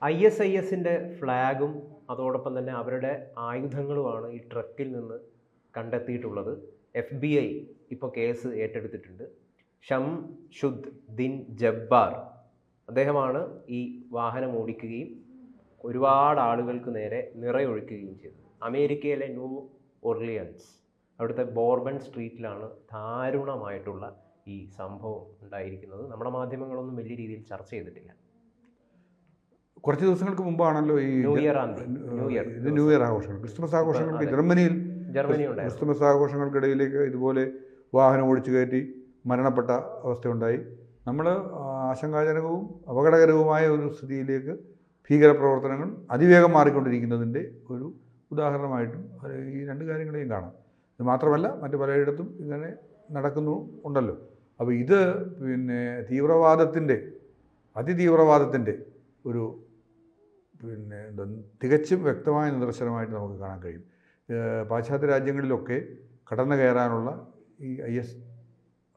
ISISന്റെ ഫ്ലാഗും അതോടൊപ്പം തന്നെ അവരുടെ ആയുധങ്ങളുമാണ് ഈ ട്രക്കിൽ നിന്ന് കണ്ടെത്തിയിട്ടുള്ളത്. FBI ഇപ്പോൾ കേസ് ഏറ്റെടുത്തിട്ടുണ്ട്. ഷംഷുദ്ദീൻ ജബ്ബാർ അദ്ദേഹമാണ് ഈ വാഹനം ഓടിക്കുകയും ഒരുപാട് ആളുകൾക്ക് നേരെ നിറയൊഴിക്കുകയും ചെയ്തത്. അമേരിക്കയിലെ ന്യൂ ഒർലിയൻസ് അവിടുത്തെ ബോർബൺ സ്ട്രീറ്റിലാണ് ദാരുണമായിട്ടുള്ള ഈ സംഭവം ഉണ്ടായിരിക്കുന്നത്. നമ്മുടെ മാധ്യമങ്ങളൊന്നും വലിയ രീതിയിൽ ചർച്ച ചെയ്തിട്ടില്ല. കുറച്ച് ദിവസങ്ങൾക്ക് മുമ്പാണല്ലോ ഈ ന്യൂ ഇയർ ആഘോഷങ്ങൾ, ക്രിസ്മസ് ആഘോഷങ്ങൾക്ക് ജർമ്മനി ക്രിസ്മസ് ആഘോഷങ്ങൾക്കിടയിലേക്ക് ഇതുപോലെ വാഹനം ഓടിച്ചു കയറ്റി മരണപ്പെട്ട അവസ്ഥയുണ്ടായി. നമ്മൾ ആശങ്കാജനകവും അപകടകരവുമായ ഒരു സ്ഥിതിയിലേക്ക് ഭീകരപ്രവർത്തനങ്ങൾ അതിവേഗം മാറിക്കൊണ്ടിരിക്കുന്നതിൻ്റെ ഒരു ഉദാഹരണമായിട്ടും ഈ രണ്ട് കാര്യങ്ങളെയും കാണാം. ഇത് മാത്രമല്ല മറ്റ് പലയിടത്തും ഇങ്ങനെ ഉണ്ടല്ലോ. അപ്പോൾ ഇത് അതിതീവ്രവാദത്തിൻ്റെ ഒരു തികച്ചും വ്യക്തമായ നിദർശനമായിട്ട് നമുക്ക് കാണാൻ കഴിയും. പാശ്ചാത്യ രാജ്യങ്ങളിലൊക്കെ കടന്നു കയറാനുള്ള ഈ IS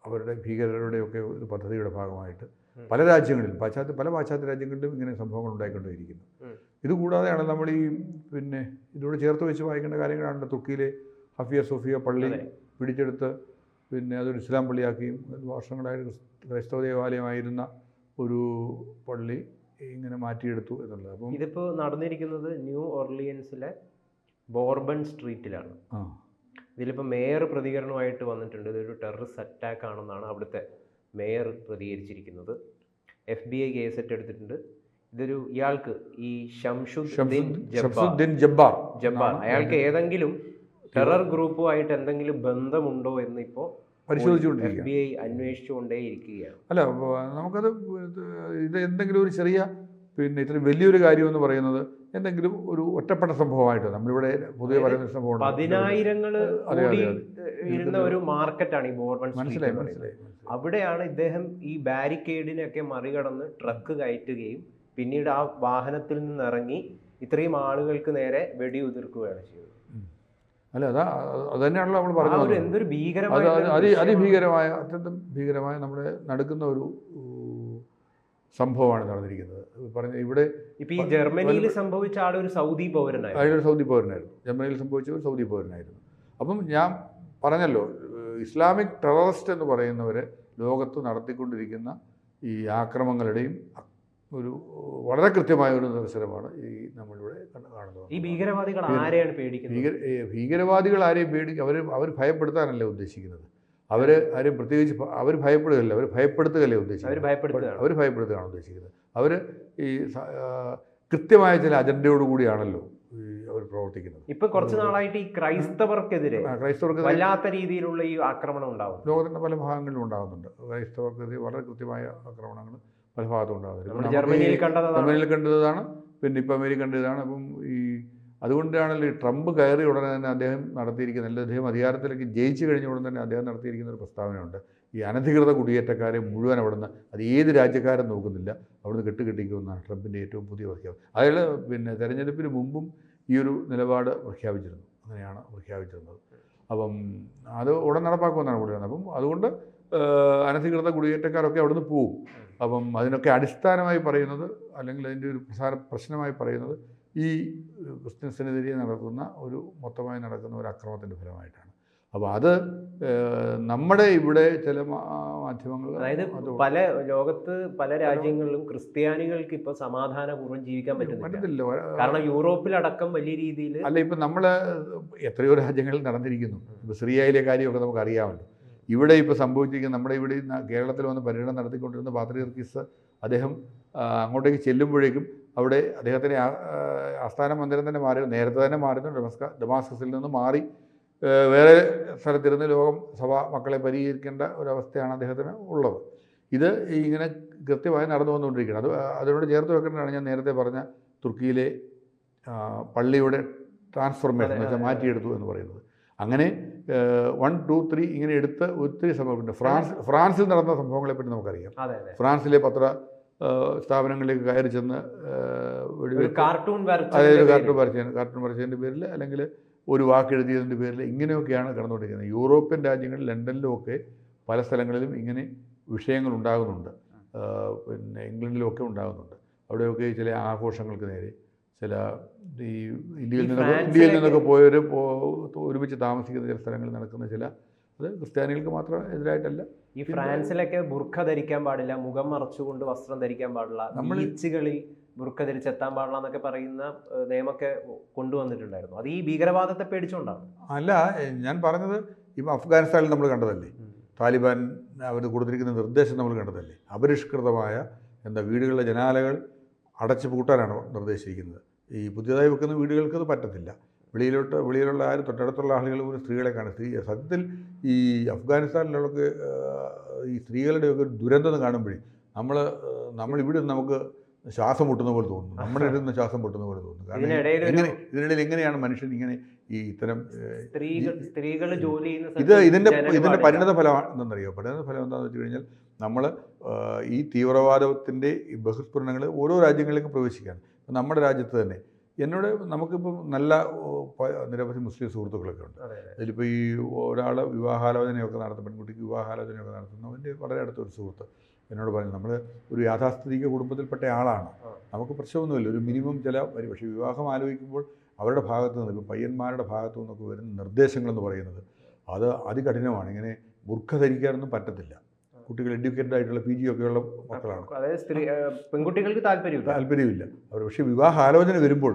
അവരുടെ ഭീകരരുടെയൊക്കെ ഒരു പദ്ധതിയുടെ ഭാഗമായിട്ട് പല രാജ്യങ്ങളിലും പല പാശ്ചാത്യ രാജ്യങ്ങളിലും ഇങ്ങനെ സംഭവങ്ങൾ ഉണ്ടായിക്കൊണ്ടിരിക്കുന്നു. ഇതുകൂടാതെയാണ് നമ്മൾ ഇതിനോട് ചേർത്ത് വെച്ച് വായിക്കേണ്ട കാര്യങ്ങളാണല്ലോ. തുർക്കിയിലെ ഹഫിയ സോഫിയ പള്ളി പിടിച്ചെടുത്ത് അതൊരു ഇസ്ലാം പള്ളിയാക്കിയും വർഷങ്ങളായിട്ട് ക്രൈസ്തവ ദേവാലയമായിരുന്ന ഒരു പള്ളി ഇങ്ങനെ മാറ്റിയെടുത്തു എന്നുള്ളത്. അപ്പം ഇതിപ്പോൾ നടന്നിരിക്കുന്നത് ന്യൂ ഓർലിയൻസിലെ ബോർബൺ സ്ട്രീറ്റിലാണ്. ഇതിലിപ്പോൾ മേയർ പ്രതികരണമായിട്ട് വന്നിട്ടുണ്ട്. ഇതൊരു ടെററിസ്റ്റ് അറ്റാക്ക് ആണെന്നാണ് അവിടുത്തെ മേയർ പ്രതികരിച്ചിരിക്കുന്നത്. FBI കേസ് ഏറ്റെടുത്തിട്ടുണ്ട്. ഇയാൾക്ക് ഈ ഷംഷുദ്ദീൻ ജബ്ബാർ അയാൾക്ക് ഏതെങ്കിലും ടെറർ ഗ്രൂപ്പുമായിട്ട് എന്തെങ്കിലും ബന്ധമുണ്ടോ എന്ന് ഇപ്പോൾ പരിശോധിച്ചുകൊണ്ടിരിക്കുകയാണ്. FBI അന്വേഷിച്ചുകൊണ്ടേയിരിക്കുകയാണ്. അല്ല, നമുക്കത് ഇത് എന്തെങ്കിലും ഒരു ചെറിയ ഇത്ര വലിയൊരു കാര്യമെന്ന് പറയുന്നത് എന്തെങ്കിലും ഒരു ഒറ്റപ്പെട്ട സംഭവമായിട്ട് നമ്മളിവിടെ പൊതുവെ പറയുന്ന സംഭവം 10,000 ഇരുന്ന ഒരു മാർക്കറ്റാണ് ഈ ബോർബൺ. മനസ്സിലായി. അവിടെയാണ് ഇദ്ദേഹം ഈ ബാരിക്കേഡിനെയൊക്കെ മറികടന്ന് ട്രക്ക് കയറ്റുകയും പിന്നീട് ആ വാഹനത്തിൽ നിന്ന് ഇറങ്ങി ഇത്രയും ആളുകൾക്ക് നേരെ വെടിയുതിർക്കുകയാണ് ചെയ്തത്. അല്ല, അത് തന്നെയാണല്ലോ നമ്മൾ പറഞ്ഞത്. എന്തൊരു അതിഭീകരമായ അത്യന്തം ഭീകരമായ നമ്മളെ നടക്കുന്ന ഒരു സംഭവമാണ് നടന്നിരിക്കുന്നത്. ഇവിടെ ഇപ്പം ഈ ജർമ്മനിയിൽ സംഭവിച്ച ആളൊരു സൗദി പൗരനായിരുന്നു. ജർമ്മനിയിൽ സംഭവിച്ച ഒരു സൗദി പൗരനായിരുന്നു. അപ്പം ഞാൻ പറഞ്ഞല്ലോ, ഇസ്ലാമിക് ടെററിസ്റ്റ് എന്ന് പറയുന്നവർ ലോകത്ത് നടത്തിക്കൊണ്ടിരിക്കുന്ന ഈ ആക്രമണങ്ങളുടെയും ഒരു വളരെ കൃത്യമായ ഒരു നിദർശനമാണ് ഈ നമ്മളിവിടെ കാണുന്നത്. ഈ ഭീകരവാദികൾ ആരെയാണ് പേടിക്കുന്നത്? ഭീകരവാദികൾ ആരെയും അവർ ഭയപ്പെടുത്താനല്ല ഉദ്ദേശിക്കുന്നത്. ആരും പ്രത്യേകിച്ച് അവർ ഭയപ്പെടുത്തുകയല്ലേ ഉദ്ദേശിക്കുന്നത്. അവർ ഭയപ്പെടുത്തുകയാണ് ഉദ്ദേശിക്കുന്നത്. അവർ ഈ കൃത്യമായ ചില അജണ്ടയോടുകൂടിയാണല്ലോ അവർ പ്രവർത്തിക്കുന്നത്. ഇപ്പൊ കുറച്ച് നാളായിട്ട് ഈ ക്രൈസ്തവർക്കെതിരെ വല്ലാത്ത രീതിയിലുള്ള ഈ ആക്രമണം ഉണ്ടാവും. ലോകത്തിന്റെ പല ഭാഗങ്ങളിലും ഉണ്ടാകുന്നുണ്ട്. ക്രൈസ്തവർക്കെതിരെ വളരെ കൃത്യമായ ആക്രമണങ്ങൾ പല ഭാഗത്തും ഉണ്ടാകുന്നത്. ജർമ്മനിയിൽ കണ്ടതാണ്, പിന്നെ ഇപ്പം അമേരിക്ക കണ്ടതാണ്. അപ്പം അതുകൊണ്ടാണല്ലോ ഈ ട്രംപ് കയറി ഉടനെ തന്നെ അദ്ദേഹം നടത്തിയിരിക്കുന്നത്, അദ്ദേഹം അധികാരത്തിലേക്ക് ജയിച്ചു കഴിഞ്ഞ ഉടൻ തന്നെ അദ്ദേഹം നടത്തിയിരിക്കുന്ന ഒരു പ്രസ്താവനയുണ്ട്. ഈ അനധികൃത കുടിയേറ്റക്കാരെ മുഴുവൻ അവിടുന്ന്, അത് ഏത് രാജ്യക്കാരും നോക്കുന്നില്ല, അവിടുന്ന് കെട്ടുകെട്ടിക്കുമെന്നാണ് ട്രംപിൻ്റെ ഏറ്റവും പുതിയ പ്രഖ്യാപനം. അയാൾ തെരഞ്ഞെടുപ്പിന് മുമ്പും ഈ ഒരു നിലപാട് പ്രഖ്യാപിച്ചിരുന്നു. അങ്ങനെയാണ് പ്രഖ്യാപിച്ചിരുന്നത്. അപ്പം അത് ഉടൻ നടപ്പാക്കുമെന്നാണ് പറയുന്നത്. അപ്പം അതുകൊണ്ട് അനധികൃത കുടിയേറ്റക്കാരൊക്കെ അവിടുന്ന് പോവും. അപ്പം അതിനൊക്കെ അടിസ്ഥാനമായി പറയുന്നത്, അല്ലെങ്കിൽ അതിൻ്റെ ഒരു പ്രശ്നമായി പറയുന്നത് ഈ ക്രിസ്ത്യൻസിനെതിരെ മൊത്തമായി നടക്കുന്ന ഒരു അക്രമത്തിൻ്റെ ഫലമായിട്ടാണ്. അപ്പോൾ അത് നമ്മുടെ ഇവിടെ ചില മാധ്യമങ്ങൾ, അതായത് ലോകത്ത് പല രാജ്യങ്ങളിലും ക്രിസ്ത്യാനികൾക്ക് ഇപ്പോൾ സമാധാനപൂർവ്വം ജീവിക്കാൻ പറ്റുന്നില്ല. കാരണം യൂറോപ്പിലടക്കം വലിയ രീതിയിൽ അല്ല, ഇപ്പം നമ്മൾ എത്രയോ രാജ്യങ്ങളിൽ നടന്നിരിക്കുന്നു. ഇപ്പോൾ സിറിയയിലെ കാര്യമൊക്കെ നമുക്ക് അറിയാമല്ലോ. ഇവിടെ ഇപ്പോൾ സംഭവിച്ചിരിക്കുന്ന, നമ്മുടെ ഇവിടെ കേരളത്തിൽ വന്ന് പര്യടനം നടത്തിക്കൊണ്ടിരുന്ന പാത്രിയർക്കീസ് അദ്ദേഹം അങ്ങോട്ടേക്ക് ചെല്ലുമ്പോഴേക്കും അവിടെ അദ്ദേഹത്തിൻ്റെ ആസ്ഥാന മന്ദിരം തന്നെ നേരത്തെ തന്നെ മാറുന്നു. ഡമാസ്കസിൽ നിന്ന് മാറി വേറെ സ്ഥലത്തിരുന്ന് സഭ മക്കളെ പരിഹരിക്കേണ്ട ഒരവസ്ഥയാണ് അദ്ദേഹത്തിന് ഉള്ളത്. ഇത് ഇങ്ങനെ കൃത്യമായി നടന്നു വന്നുകൊണ്ടിരിക്കുകയാണ്. അതിനോട് ചേർത്ത് വെക്കേണ്ടതാണ് ഞാൻ നേരത്തെ പറഞ്ഞ തുർക്കിയിലെ പള്ളിയുടെ ട്രാൻസ്ഫോർമേഷൻ എന്ന് വെച്ചാൽ മാറ്റിയെടുത്തു എന്ന് പറയുന്നത്. അങ്ങനെ 1, 2, 3 ഇങ്ങനെ എടുത്ത് ഒത്തിരി സംഭവമുണ്ട്. ഫ്രാൻസിൽ നടന്ന സംഭവങ്ങളെപ്പറ്റി നമുക്കറിയാം. ഫ്രാൻസിലെ സ്ഥാപനങ്ങളിലേക്ക് കയറി ചെന്ന് കാർട്ടൂൺ വരച്ചതിൻ്റെ പേരിൽ, അല്ലെങ്കിൽ ഒരു വാക്കെഴുതിയതിൻ്റെ പേരിൽ ഇങ്ങനെയൊക്കെയാണ് കടന്നുകൊണ്ടിരിക്കുന്നത്. യൂറോപ്യൻ രാജ്യങ്ങളിൽ, ലണ്ടനിലുമൊക്കെ പല സ്ഥലങ്ങളിലും ഇങ്ങനെ വിഷയങ്ങൾ ഉണ്ടാകുന്നുണ്ട്. പിന്നെ ഇംഗ്ലണ്ടിലുമൊക്കെ ഉണ്ടാകുന്നുണ്ട്. അവിടെയൊക്കെ ചില ആഘോഷങ്ങൾക്ക് നേരെ ചില ഈ ഈ ഫ്രാൻസിലൊക്കെ ഇന്ത്യയിൽ നിന്നൊക്കെ പോയവർ ഒരുമിച്ച് താമസിക്കുന്ന ചില സ്ഥലങ്ങളിൽ നടക്കുന്ന ചില അത് ക്രിസ്ത്യാനികൾക്ക് മാത്രം എതിരായിട്ടല്ല. ഈ ഫ്രാൻസിലൊക്കെ ബുർഖ ധരിക്കാൻ പാടില്ല, മുഖം മറച്ചുകൊണ്ട് വസ്ത്രം ധരിക്കാൻ പാടില്ല, ബീച്ചുകളിൽ ബുർഖ ധരിച്ചെത്താൻ പാടില്ല എന്നൊക്കെ പറയുന്ന നിയമമൊക്കെ കൊണ്ടുവന്നിട്ടുണ്ടായിരുന്നു. അത് ഈ ഭീകരവാദത്തെ പേടിച്ചുകൊണ്ടാണ്. അല്ല, ഞാൻ പറഞ്ഞത് ഇപ്പം അഫ്ഗാനിസ്ഥാനിൽ നമ്മൾ കണ്ടതല്ലേ, താലിബാൻ അവർ കൊടുത്തിരിക്കുന്ന നിർദ്ദേശം നമ്മൾ കണ്ടതല്ലേ, അപരിഷ്കൃതമായ വീടുകളിലെ ജനാലകൾ അടച്ചു പൂട്ടാനാണ് നിർദ്ദേശിച്ചിരിക്കുന്നത്. ഈ പുതിയതായി വെക്കുന്ന വീടുകൾക്ക് അത് പറ്റത്തില്ല. വെളിയിലുള്ള ആരും തൊട്ടടുത്തുള്ള ആളുകൾ പോലും സ്ത്രീകളെ കാണും. സത്യത്തിൽ ഈ അഫ്ഗാനിസ്ഥാനിലൊക്കെ ഈ സ്ത്രീകളുടെയൊക്കെ ഒരു ദുരന്തം കാണുമ്പോഴേ നമ്മളിവിടെ നമുക്ക് ശ്വാസം മുട്ടുന്ന പോലെ തോന്നുന്നു, നമ്മുടെ ഇരുന്ന് ശ്വാസം മുട്ടുന്ന പോലെ തോന്നുന്നു. കാരണം ഇതിനിടയിൽ എങ്ങനെയാണ് മനുഷ്യൻ ഇങ്ങനെ ഈ ഇത്തരം സ്ത്രീകൾ ജോലി ഇതിൻ്റെ പരിണത ഫലം എന്താണെന്നറിയോ? പരിണത ഫലം എന്താണെന്ന് വെച്ച് കഴിഞ്ഞാൽ നമ്മൾ ഈ തീവ്രവാദത്തിൻ്റെ ഈ ബഹിസ്ഫുരണങ്ങൾ ഓരോ രാജ്യങ്ങളിലേക്കും പ്രവേശിക്കുകയാണ്. നമ്മുടെ രാജ്യത്ത് തന്നെ നമുക്കിപ്പം നല്ല നിരവധി മുസ്ലിം സുഹൃത്തുക്കളൊക്കെ ഉണ്ട്. അതിലിപ്പോൾ ഈ ഒരാൾ വിവാഹാലോചനയൊക്കെ നടത്തുന്ന പെൺകുട്ടിക്ക് വിവാഹാലോചനയൊക്കെ നടത്തുന്നവൻ്റെ വളരെ അടുത്തൊരു സുഹൃത്ത് എന്നോട് പറഞ്ഞു, നമ്മൾ ഒരു യാഥാസ്ഥിതിക കുടുംബത്തിൽപ്പെട്ട ആളാണ്, നമുക്ക് പ്രശ്നമൊന്നുമില്ല, ഒരു മിനിമം ചില വരും. പക്ഷേ വിവാഹം ആലോചിക്കുമ്പോൾ അവരുടെ ഭാഗത്തു നിന്ന്, ഇപ്പോൾ പയ്യന്മാരുടെ ഭാഗത്തു നിന്നൊക്കെ വരുന്ന നിർദ്ദേശങ്ങളെന്ന് പറയുന്നത് അത് അതികഠിനമാണ്. ഇങ്ങനെ ബുർഖ ധരിക്കാനൊന്നും പറ്റത്തില്ല. കുട്ടികൾ എഡ്യൂക്കേറ്റഡ് ആയിട്ടുള്ള PG ഒക്കെയുള്ള മക്കളാണ്. പെൺകുട്ടികൾക്ക് താല്പര്യമില്ല അവർ. പക്ഷേ വിവാഹാലോചന വരുമ്പോൾ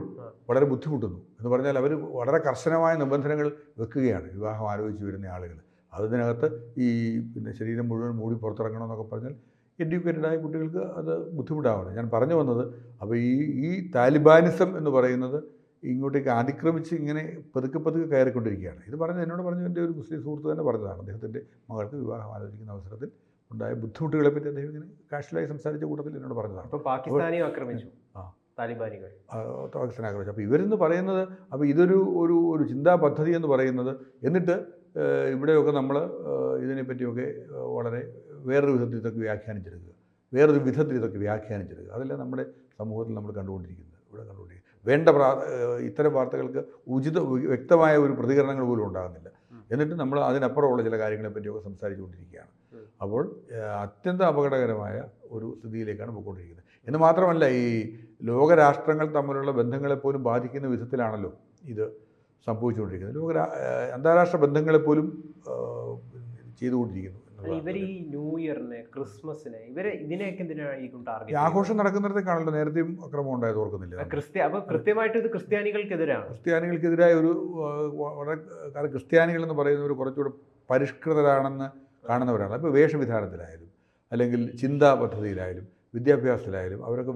വളരെ ബുദ്ധിമുട്ടുന്നു എന്ന് പറഞ്ഞാൽ അവർ വളരെ കർശനമായ നിബന്ധനകൾ വെക്കുകയാണ് വിവാഹം ആലോചിച്ച് വരുന്ന ആളുകൾ. അതിനകത്ത് ഈ ശരീരം മുഴുവൻ മൂടി പുറത്തിറങ്ങണമെന്നൊക്കെ പറഞ്ഞാൽ എഡ്യൂക്കേറ്റഡായ കുട്ടികൾക്ക് അത് ബുദ്ധിമുട്ടാവുന്നത്. ഞാൻ പറഞ്ഞു വന്നത്, അപ്പോൾ ഈ താലിബാനിസം എന്ന് പറയുന്നത് ഇങ്ങോട്ടേക്ക് അതിക്രമിച്ച് ഇങ്ങനെ പതുക്കെ കയറിക്കൊണ്ടിരിക്കുകയാണ്. ഇത് എന്നോട് പറഞ്ഞു എൻ്റെ ഒരു മുസ്ലിം സുഹൃത്ത് തന്നെ പറഞ്ഞതാണ്. അദ്ദേഹത്തിൻ്റെ മകൾക്ക് വിവാഹം ആലോചിക്കുന്ന അവസരത്തിൽ ഉണ്ടായ ബുദ്ധിമുട്ടുകളെ പറ്റി അദ്ദേഹം ഇങ്ങനെ കാഷ്വലായി സംസാരിച്ച കൂട്ടത്തിൽ എന്നോട് പറഞ്ഞതാണ്. അപ്പോൾ പാകിസ്ഥാനെ ആക്രമിച്ചു താലിബാനികൾ, പാകിസ്ഥാനെ ആക്രമിച്ചു. അപ്പോൾ ഇവരെന്ന് പറയുന്നത്, അപ്പോൾ ഇതൊരു ഒരു ചിന്താ പദ്ധതി എന്ന് പറയുന്നത്, എന്നിട്ട് ഇവിടെയൊക്കെ നമ്മൾ ഇതിനെപ്പറ്റിയൊക്കെ വളരെ വേറൊരു വിധത്തിൽ ഇതൊക്കെ വ്യാഖ്യാനിച്ചെടുക്കുക. അതല്ല നമ്മുടെ സമൂഹത്തിൽ നമ്മൾ കണ്ടുകൊണ്ടിരിക്കുന്നത്. വേണ്ട ഇത്തരം വാർത്തകൾക്ക് വ്യക്തമായ ഒരു പ്രതികരണങ്ങൾ പോലും ഉണ്ടാകുന്നില്ല. എന്നിട്ട് നമ്മൾ അതിനപ്പുറമുള്ള ചില കാര്യങ്ങളെ പറ്റിയൊക്കെ സംസാരിച്ചുകൊണ്ടിരിക്കുകയാണ്. അപ്പോൾ അത്യന്തം അപകടകരമായ ഒരു സ്ഥിതിയിലേക്കാണ് പോയിക്കൊണ്ടിരിക്കുന്നത്. എന്ന് മാത്രമല്ല, ഈ ലോകരാഷ്ട്രങ്ങൾ തമ്മിലുള്ള ബന്ധങ്ങളെപ്പോലും ബാധിക്കുന്ന വിധത്തിലാണല്ലോ ഇത് സംഭവിച്ചുകൊണ്ടിരിക്കുന്നത്. അന്താരാഷ്ട്ര ബന്ധങ്ങളെപ്പോലും ചെയ്തുകൊണ്ടിരിക്കുന്നു. ഇവർ ഈ ന്യൂ ഇയറിന്, ക്രിസ്മസിന് ഇതിനെയൊക്കെ എന്തിനാണ് ഈ ടാർഗറ്റ്? ആഘോഷം നടക്കുന്നിടത്തേക്കാണല്ലോ നേരത്തെയും അക്രമം ഉണ്ടായത്, ഓർക്കുന്നില്ല? അപ്പോൾ കൃത്യമായിട്ട് ഇത് ക്രിസ്ത്യാനികൾക്കെതിരായ ഒരു വളരെ, കാരണം ക്രിസ്ത്യാനികൾ എന്ന് പറയുന്നവർ കുറച്ചുകൂടെ പരിഷ്കൃതരാണെന്ന് കാണുന്നവരാണ്. അപ്പോൾ വേഷവിധാനത്തിലായാലും അല്ലെങ്കിൽ ചിന്താ പദ്ധതിയിലായാലും വിദ്യാഭ്യാസത്തിലായാലും അവരൊക്കെ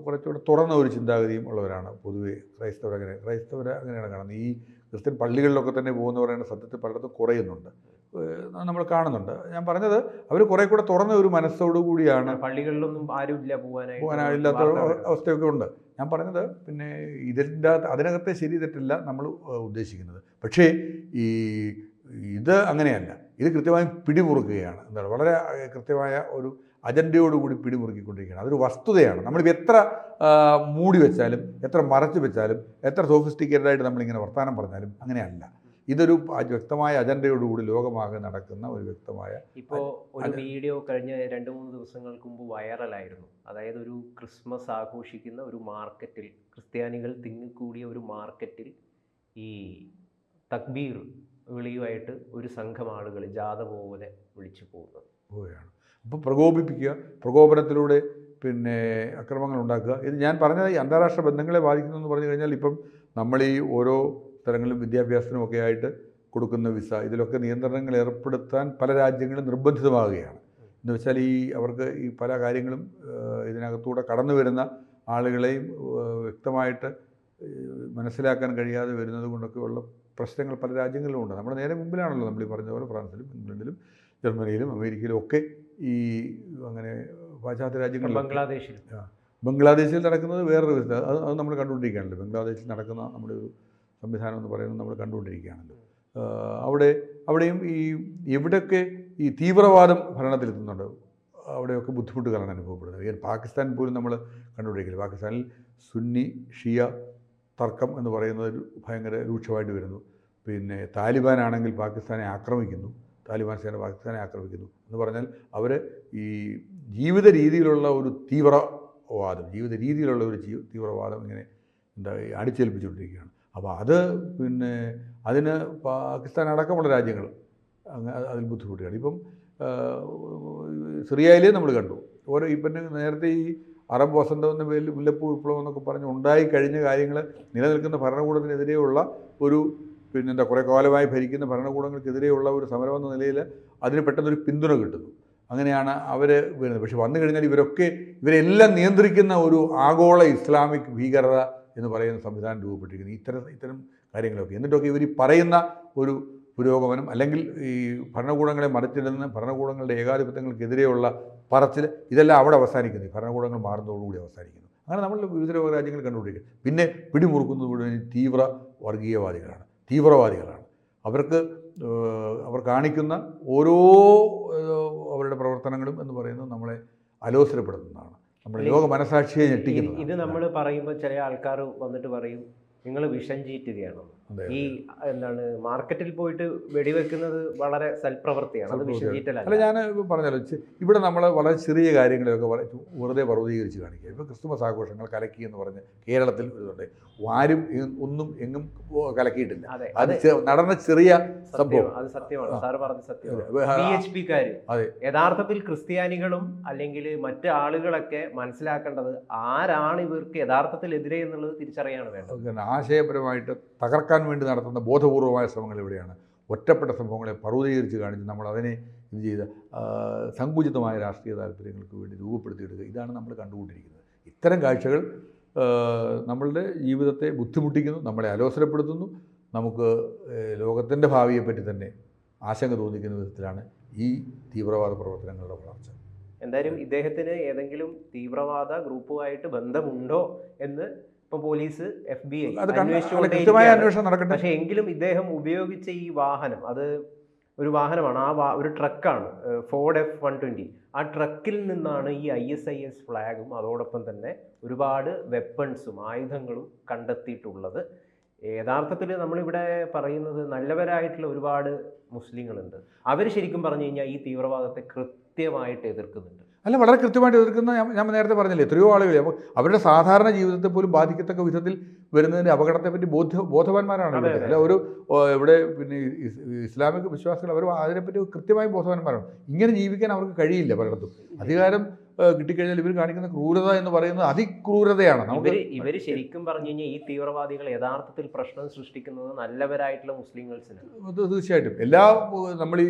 കുറച്ചുകൂടെ തുറന്ന ഒരു ചിന്താഗതിയും ഉള്ളവരാണ് പൊതുവെ ക്രൈസ്തവർ അങ്ങനെയാണ് കാണുന്നത്. ഈ ക്രിസ്ത്യൻ പള്ളികളിലൊക്കെ തന്നെ പോകുന്നവരാണ് സത്യത്തിൽ പലയിടത്തും കുറയുന്നുണ്ട്, നമ്മൾ കാണുന്നുണ്ട്. ഞാൻ പറഞ്ഞത് അവർ കുറെ കൂടെ തുറന്ന ഒരു മനസ്സോടു കൂടിയാണ്. പള്ളികളിലൊന്നും ആരുമില്ല, പോകാനായില്ലാത്ത അവസ്ഥയൊക്കെ ഉണ്ട്. ഞാൻ പറഞ്ഞത് പിന്നെ അതിനകത്തെ ശരി തെറ്റല്ല നമ്മൾ ഉദ്ദേശിക്കുന്നത്. പക്ഷേ ഇത് അങ്ങനെയല്ല. ഇത് കൃത്യമായും പിടിമുറുക്കുകയാണ്. എന്താണ്, വളരെ കൃത്യമായ ഒരു അജണ്ടയോടുകൂടി പിടിമുറുക്കിക്കൊണ്ടിരിക്കുകയാണ്. അതൊരു വസ്തുതയാണ്. നമ്മളിപ്പോൾ എത്ര മൂടി വെച്ചാലും, എത്ര മറച്ചു വെച്ചാലും, എത്ര സോഫിസ്റ്റിക്കേറ്റഡായിട്ട് നമ്മളിങ്ങനെ വർത്തമാനം പറഞ്ഞാലും അങ്ങനെയല്ല. ഇതൊരു വ്യക്തമായ അജണ്ടയോടുകൂടി ലോകമാകെ നടക്കുന്ന ഒരു വ്യക്തമായ. ഇപ്പോൾ ഒരു വീഡിയോ കഴിഞ്ഞ 2-3 ദിവസങ്ങൾക്ക് മുമ്പ് വൈറലായിരുന്നു. അതായത് ഒരു ക്രിസ്മസ് ആഘോഷിക്കുന്ന ഒരു മാർക്കറ്റിൽ, ക്രിസ്ത്യാനികൾ തിങ്ങിക്കൂടിയ ഒരു മാർക്കറ്റിൽ ഈ തക്ബീർ വിളിയുമായിട്ട് ഒരു സംഘം ആളുകൾ ജാഥ പോലെ വിളിച്ചു പോവുകയാണ്. അപ്പോൾ പ്രകോപനത്തിലൂടെ പിന്നെ അക്രമങ്ങൾ ഉണ്ടാക്കുക. ഇത് ഞാൻ പറഞ്ഞത് ഈ അന്താരാഷ്ട്ര ബന്ധങ്ങളെ ബാധിക്കുന്നു എന്ന് പറഞ്ഞു കഴിഞ്ഞാൽ, ഇപ്പം നമ്മൾ ഈ ഓരോ സ്ഥലങ്ങളിലും വിദ്യാഭ്യാസത്തിനുമൊക്കെ ആയിട്ട് കൊടുക്കുന്ന വിസ, ഇതിലൊക്കെ നിയന്ത്രണങ്ങൾ ഏർപ്പെടുത്താൻ പല രാജ്യങ്ങളും നിർബന്ധിതമാകുകയാണ്. എന്ന് വെച്ചാൽ അവർക്ക് ഈ പല കാര്യങ്ങളും ഇതിനകത്തൂടെ കടന്നു വരുന്ന ആളുകളെയും വ്യക്തമായിട്ട് മനസ്സിലാക്കാൻ കഴിയാതെ വരുന്നത് കൊണ്ടൊക്കെയുള്ള പ്രശ്നങ്ങൾ പല രാജ്യങ്ങളിലും ഉണ്ട്. നമ്മുടെ നേരെ മുമ്പിലാണല്ലോ നമ്മൾ ഈ പറഞ്ഞ പോലെ ഫ്രാൻസിലും ഇംഗ്ലണ്ടിലും ജർമ്മനിയിലും അമേരിക്കയിലും ഒക്കെ അങ്ങനെ പാശ്ചാത്യ രാജ്യങ്ങളിൽ, ബംഗ്ലാദേശിൽ നടക്കുന്നത് വേറൊരു വിധത്തിൽ അത് നമ്മൾ കണ്ടുകൊണ്ടിരിക്കുകയാണല്ലോ. ബംഗ്ലാദേശിൽ നടക്കുന്ന നമ്മുടെ ഒരു സംവിധാനം എന്ന് പറയുന്നത് നമ്മൾ കണ്ടുകൊണ്ടിരിക്കുകയാണല്ലോ. അവിടെയും എവിടെയൊക്കെ ഈ തീവ്രവാദം ഭരണത്തിലെത്തുന്നുണ്ട്, അവിടെയൊക്കെ ബുദ്ധിമുട്ടുകളാണ് അനുഭവപ്പെടുന്നത്. പാകിസ്ഥാൻ പോലും നമ്മൾ കണ്ടുകൊണ്ടിരിക്കില്ല. പാകിസ്ഥാനിൽ സുന്നി ഷിയ തർക്കം എന്ന് പറയുന്നത് ഭയങ്കര രൂക്ഷമായിട്ട് വരുന്നു. പിന്നെ താലിബാൻ ആണെങ്കിൽ പാകിസ്ഥാനെ ആക്രമിക്കുന്നു, താലിബാൻ സേന പാകിസ്ഥാനെ ആക്രമിക്കുന്നു എന്ന് പറഞ്ഞാൽ അവർ ഈ ജീവിത രീതിയിലുള്ള ഒരു തീവ്ര ജീവിത രീതിയിലുള്ള ഒരു തീവ്രവാദം ഇങ്ങനെ അടിച്ചേൽപ്പിച്ചുകൊണ്ടിരിക്കുകയാണ്. അപ്പോൾ അത് പിന്നെ അതിന് പാകിസ്ഥാൻ അടക്കമുള്ള രാജ്യങ്ങൾ അതിൽ ബുദ്ധിമുട്ടുകയാണ്. ഇപ്പം സിറിയയിലേ നമ്മൾ കണ്ടു. ഇപ്പം നേരത്തെ ഈ അറബ് വസന്തം എന്ന പേരിൽ മുല്ലപ്പൂ വിപ്ലവം എന്നൊക്കെ പറഞ്ഞ് ഉണ്ടായി കഴിഞ്ഞ കാര്യങ്ങൾ നിലനിൽക്കുന്ന ഭരണകൂടത്തിനെതിരെയുള്ള ഒരു കുറേ കാലമായി ഭരിക്കുന്ന ഭരണകൂടങ്ങൾക്കെതിരെയുള്ള ഒരു സമരം എന്ന നിലയിൽ അതിന് പെട്ടെന്നൊരു പിന്തുണ കിട്ടുന്നു. അങ്ങനെയാണ് അവർ വരുന്നത്. പക്ഷെ വന്നു കഴിഞ്ഞാൽ ഇവരെല്ലാം നിയന്ത്രിക്കുന്ന ഒരു ആഗോള ഇസ്ലാമിക് ഭീകരത എന്ന് പറയുന്ന സംവിധാനം രൂപപ്പെട്ടിരിക്കുന്നത് ഇത്തരം കാര്യങ്ങളൊക്കെ. എന്നിട്ടൊക്കെ ഇവർ പറയുന്ന ഒരു പുരോഗമനം അല്ലെങ്കിൽ ഈ ഭരണകൂടങ്ങളെ മറിച്ചിടുന്ന ഭരണകൂടങ്ങളുടെ ഏകാധിപത്യങ്ങൾക്കെതിരെയുള്ള പറച്ചിൽ ഇതെല്ലാം അവിടെ അവസാനിക്കുന്നു. ഭരണകൂടങ്ങൾ മാറുന്നതോടുകൂടി അവസാനിക്കുന്നു. അങ്ങനെ നമ്മൾ വിവിധ ലോക രാജ്യങ്ങൾ കണ്ടുപിടിക്കുക. പിന്നെ പിടിമുറുക്കുന്നത് മുഴുവൻ തീവ്ര വർഗീയവാദികളാണ്, തീവ്രവാദികളാണ്. അവർ കാണിക്കുന്ന ഓരോ അവരുടെ പ്രവർത്തനങ്ങളും എന്ന് പറയുന്നത് നമ്മളെ അലോസരപ്പെടുത്തുന്നതാണ്. നമ്മുടെ ലോക മനസാക്ഷിയെ ഞെട്ടിക്കുന്നത്. ഇത് നമ്മൾ പറയുമ്പോൾ ചില ആൾക്കാർ വന്നിട്ട് പറയും, നിങ്ങൾ വിഷം ചീറ്റുകയാണോ? ഈ മാർക്കറ്റിൽ പോയിട്ട് വെടിവെക്കുന്നത് വളരെ സൽപ്രവൃത്തിയാണ്, അത് വിഷം ചീറ്റലല്ല. അല്ല, ഞാൻ പറഞ്ഞല്ലോ, ഇവിടെ നമ്മൾ വളരെ ചെറിയ കാര്യങ്ങളെയൊക്കെ വെറുതെ പർവ്വതീകരിച്ച് കാണിക്കുക. ഇപ്പോൾ ക്രിസ്തുമസ് ആഘോഷങ്ങൾ കലക്കി എന്ന് പറഞ്ഞ് കേരളത്തിൽ ഇതുണ്ട്. ആരും ഒന്നും എങ്ങും കലക്കിയിട്ടില്ല. അത് നടന്ന ചെറിയ സംഭവം. അത് സത്യമാണ്, സാറ് പറഞ്ഞ സത്യമാണ്. PHP-ക്കാര് യഥാർത്ഥത്തിൽ ക്രിസ്ത്യാനികളും അല്ലെങ്കിൽ മറ്റ് ആളുകളൊക്കെ മനസ്സിലാക്കേണ്ടത് ആരാണ് ഇവർക്ക് യഥാർത്ഥത്തിൽ എതിരെ എന്നുള്ളത് തിരിച്ചറിയാണ് വേണ്ടത്. ആശയപരമായിട്ട് തകർക്കാൻ വേണ്ടി നടത്തുന്ന ബോധപൂർവമായ ശ്രമങ്ങൾ എവിടെയാണ്? ഒറ്റപ്പെട്ട സംഭവങ്ങളെ പർവ്വതീകരിച്ച് കാണിച്ച് നമ്മൾ അതിനെ ഇത് ചെയ്ത സങ്കുചിതമായ രാഷ്ട്രീയ താല്പര്യങ്ങൾക്ക് വേണ്ടി രൂപപ്പെടുത്തിയെടുക്കുക. ഇതാണ് നമ്മൾ കണ്ടുകൊണ്ടിരിക്കുന്നത്. ഇത്തരം കാഴ്ചകൾ നമ്മളുടെ ജീവിതത്തെ ബുദ്ധിമുട്ടിക്കുന്നു, നമ്മളെ അലോസരപ്പെടുത്തുന്നു. നമുക്ക് ലോകത്തിൻ്റെ ഭാവിയെപ്പറ്റി തന്നെ ആശങ്ക തോന്നിക്കുന്ന വിധത്തിലാണ് ഈ തീവ്രവാദ പ്രവർത്തനങ്ങളുടെ വളർച്ച. എന്തായാലും ഇദ്ദേഹത്തിന് ഏതെങ്കിലും തീവ്രവാദ ഗ്രൂപ്പുമായിട്ട് ബന്ധമുണ്ടോ എന്ന് ഇപ്പം പോലീസ് FBI അന്വേഷണം നടക്കട്ടെ. പക്ഷേ എങ്കിലും ഇദ്ദേഹം ഉപയോഗിച്ച ഈ വാഹനം അത് ഒരു വാഹനമാണ്, ഒരു ട്രക്കാണ്, ഫോർഡ് F-120. ആ ട്രക്കിൽ നിന്നാണ് ഈ ISIS ഫ്ലാഗും അതോടൊപ്പം തന്നെ ഒരുപാട് വെപ്പൺസും ആയുധങ്ങളും കണ്ടെത്തിയിട്ടുള്ളത്. യഥാർത്ഥത്തിൽ നമ്മളിവിടെ പറയുന്നത് നല്ലവരായിട്ടുള്ള ഒരുപാട് മുസ്ലിങ്ങളുണ്ട്. അവർ ശരിക്കും പറഞ്ഞു കഴിഞ്ഞാൽ ഈ തീവ്രവാദത്തെ കൃത്യമായിട്ട് എതിർക്കുന്നുണ്ട്. അല്ല, വളരെ കൃത്യമായിട്ട് എതിർക്കുന്ന ഞാൻ നേരത്തെ പറഞ്ഞില്ലേ, എത്രയോ ആളുകൾ അവരുടെ സാധാരണ ജീവിതത്തെ പോലും ബാധിക്കത്തക്ക വിധത്തിൽ വരുന്നതിൻ്റെ അപകടത്തെപ്പറ്റി ബോധവാന്മാരാണ്. അല്ല, ഇവിടെ പിന്നെ ഇസ്ലാമിക വിശ്വാസികൾ അവർ അതിനെപ്പറ്റി കൃത്യമായി ബോധവാന്മാരാണ്. ഇങ്ങനെ ജീവിക്കാൻ അവർക്ക് കഴിയില്ല. പലയിടത്തും അധികാരം കിട്ടിക്കഴിഞ്ഞാൽ ഇവർ കാണിക്കുന്ന ക്രൂരത എന്ന് പറയുന്നത് അതിക്രൂരതയാണ്. ഇവർ ശരിക്കും പറഞ്ഞു കഴിഞ്ഞാൽ ഈ തീവ്രവാദികൾ യഥാർത്ഥത്തിൽ പ്രശ്നം സൃഷ്ടിക്കുന്നത് നല്ലവരായിട്ടുള്ള മുസ്ലിംസിനാണ്. തീർച്ചയായിട്ടും നമ്മൾ ഈ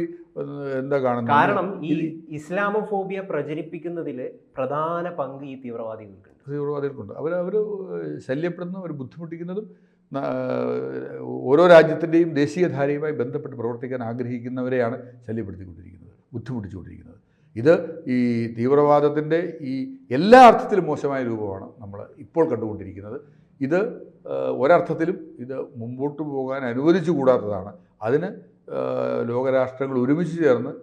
എന്താ കാണുന്നത്, കാരണം ഈ ഇസ്ലാമോഫോബിയ പ്രചരിപ്പിക്കുന്നതിൽ പ്രധാന പങ്ക് ഈ തീവ്രവാദികൾക്കുണ്ട്. അവർ ശല്യപ്പെടുന്നതും അവർ ബുദ്ധിമുട്ടിക്കുന്നതും ഓരോ രാജ്യത്തിൻ്റെയും ദേശീയധാരയുമായി ബന്ധപ്പെട്ട് പ്രവർത്തിക്കാൻ ആഗ്രഹിക്കുന്നവരെയാണ് ശല്യപ്പെടുത്തിക്കൊണ്ടിരിക്കുന്നത്, ബുദ്ധിമുട്ടിച്ചുകൊണ്ടിരിക്കുന്നത്. ഇത് ഈ തീവ്രവാദത്തിൻ്റെ ഈ എല്ലാ അർത്ഥത്തിലും മോശമായ രൂപമാണ് നമ്മൾ ഇപ്പോൾ കണ്ടുകൊണ്ടിരിക്കുന്നത്. ഇത് ഒരർത്ഥത്തിലും ഇത് മുമ്പോട്ട് പോകാൻ അനുവദിച്ചു കൂടാത്തതാണ്. അതിന് ലോകരാഷ്ട്രങ്ങൾ ഒരുമിച്ച് ചേർന്ന്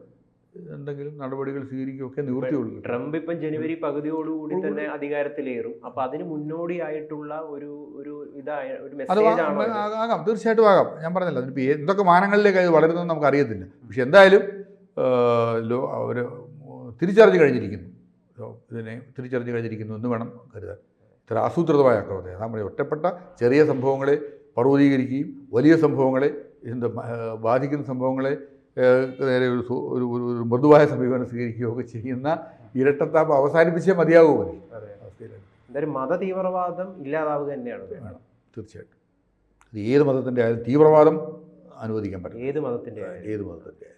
എന്തെങ്കിലും നടപടികൾ സ്വീകരിക്കുകയൊക്കെ നിവൃത്തിയുള്ളൂ. ട്രംപ് ഇപ്പം ജനുവരി പകുതിയോടുകൂടി തന്നെ അധികാരത്തിലേറും. അപ്പം അതിന് മുന്നോടിയായിട്ടുള്ള ഒരു മെസ്സേജ് ആകാം, തീർച്ചയായിട്ടും ആകാം. ഞാൻ പറഞ്ഞല്ലോ, അതിനിപ്പോൾ എന്തൊക്കെ മാനങ്ങളിലേക്ക് അത് വളരുന്നതെന്ന് നമുക്ക് അറിയത്തില്ല. പക്ഷെ എന്തായാലും അവർ തിരിച്ചറിഞ്ഞു കഴിഞ്ഞിരിക്കുന്നു, ഇതിനെ തിരിച്ചറിഞ്ഞു കഴിഞ്ഞിരിക്കുന്നു എന്ന് വേണം കരുതാൻ. ഇത്ര ആസൂത്രിതമായ ആക്രമണത്തെ നമ്മൾ ഒറ്റപ്പെട്ട ചെറിയ സംഭവങ്ങളെ പർവ്വതീകരിക്കുകയും വലിയ സംഭവങ്ങളെ ബാധിക്കുന്ന സംഭവങ്ങളെ നേരെ ഒരു മൃദുവായ സമീപനം സ്വീകരിക്കുകയൊക്കെ ചെയ്യുന്ന ഇരട്ടത്താപ്പ് അവസാനിപ്പിച്ചേ മതിയാകുമോ? എന്തായാലും മത തീവ്രവാദം ഇല്ലാതാവുക തന്നെയാണ് വേണം. തീർച്ചയായിട്ടും. ഏത് മതത്തിൻ്റെ ആയാലും തീവ്രവാദം അനുവദിക്കാൻ പറ്റും. ഏത് മതത്തിൻ്റെ